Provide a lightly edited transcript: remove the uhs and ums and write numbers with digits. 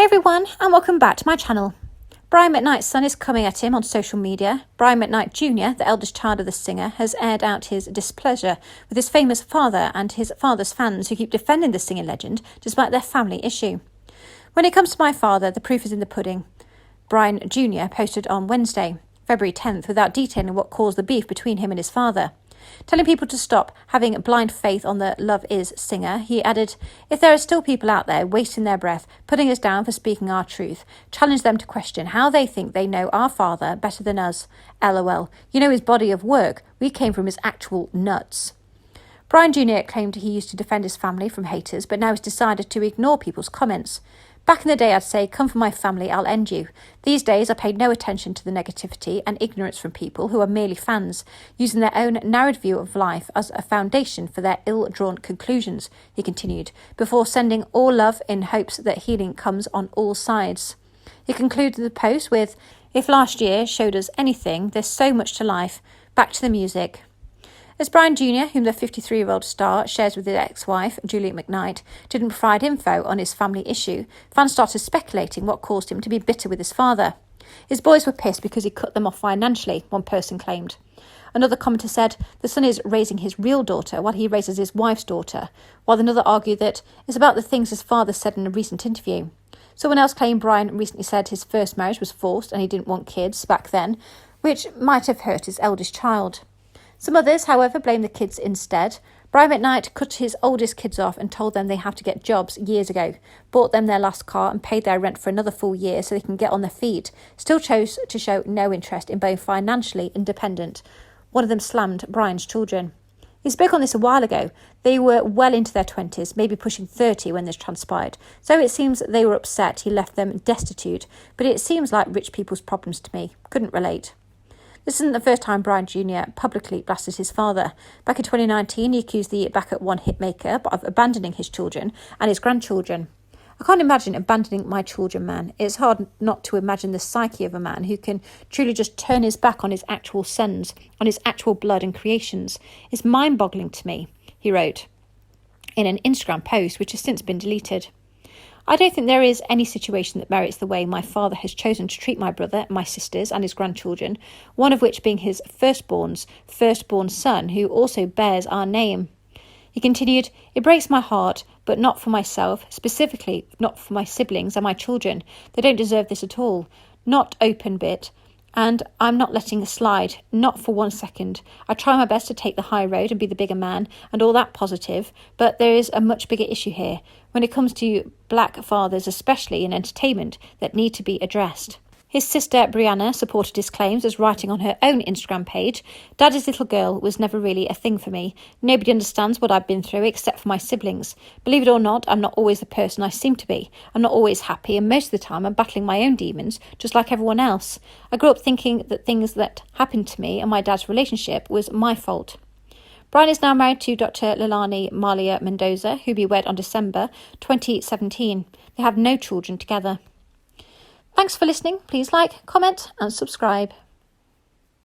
Hey everyone, and welcome back to my channel. Brian McKnight's son is coming at him on social media. Brian McKnight Jr., the eldest child of the singer, has aired out his displeasure with his famous father and his father's fans who keep defending the singing legend despite their family issue. When it comes to my father, the proof is in the pudding. Brian Jr. posted on Wednesday, February 10th, without detailing what caused the beef between him and his father. Telling people to stop having blind faith on the Love Is singer, he added, "If there are still people out there wasting their breath, putting us down for speaking our truth, challenge them to question how they think they know our father better than us. LOL. You know his body of work. We came from his actual nuts." Brian Jr. claimed he used to defend his family from haters, but now has decided to ignore people's comments. "Back in the day, I'd say, come for my family, I'll end you. These days, I paid no attention to the negativity and ignorance from people who are merely fans, using their own narrowed view of life as a foundation for their ill-drawn conclusions," he continued, before sending all love in hopes that healing comes on all sides. He concluded the post with, "If last year showed us anything, there's so much to life. Back to the music." As Brian Jr., whom the 53-year-old star shares with his ex-wife, Julie McKnight, didn't provide info on his family issue, fans started speculating what caused him to be bitter with his father. His boys were pissed because he cut them off financially, one person claimed. Another commenter said the son is raising his real daughter while he raises his wife's daughter, while another argued that it's about the things his father said in a recent interview. Someone else claimed Brian recently said his first marriage was forced and he didn't want kids back then, which might have hurt his eldest child. Some others, however, blame the kids instead. Brian McKnight cut his oldest kids off and told them they have to get jobs years ago, bought them their last car and paid their rent for another full year so they can get on their feet, still chose to show no interest in being financially independent. One of them slammed Brian's children. He spoke on this a while ago. They were well into their 20s, maybe pushing 30 when this transpired, so it seems they were upset he left them destitute, but it seems like rich people's problems to me. Couldn't relate. This isn't the first time Brian Jr. publicly blasted his father. Back in 2019, he accused the backup one hitmaker of abandoning his children and his grandchildren. "I can't imagine abandoning my children, man. It's hard not to imagine the psyche of a man who can truly just turn his back on his actual sons, on his actual blood and creations. It's mind-boggling to me," he wrote in an Instagram post, which has since been deleted. "I don't think there is any situation that merits the way my father has chosen to treat my brother, my sisters and his grandchildren, one of which being his firstborn son, who also bears our name." He continued, "It breaks my heart, but not for myself, specifically not for my siblings and my children. They don't deserve this at all. Not open bit. And I'm not letting it slide, not for 1 second. I try my best to take the high road and be the bigger man and all that positive, but there is a much bigger issue here, when it comes to black fathers, especially in entertainment, that need to be addressed." His sister Brianna supported his claims as writing on her own Instagram page, "Daddy's little girl was never really a thing for me. Nobody understands what I've been through except for my siblings. Believe it or not, I'm not always the person I seem to be. I'm not always happy, and most of the time I'm battling my own demons, just like everyone else. I grew up thinking that things that happened to me and my dad's relationship was my fault." Brian is now married to Dr. Leilani Malia Mendoza, who he wed on December 2017. They have no children together. Thanks for listening. Please like, comment and subscribe.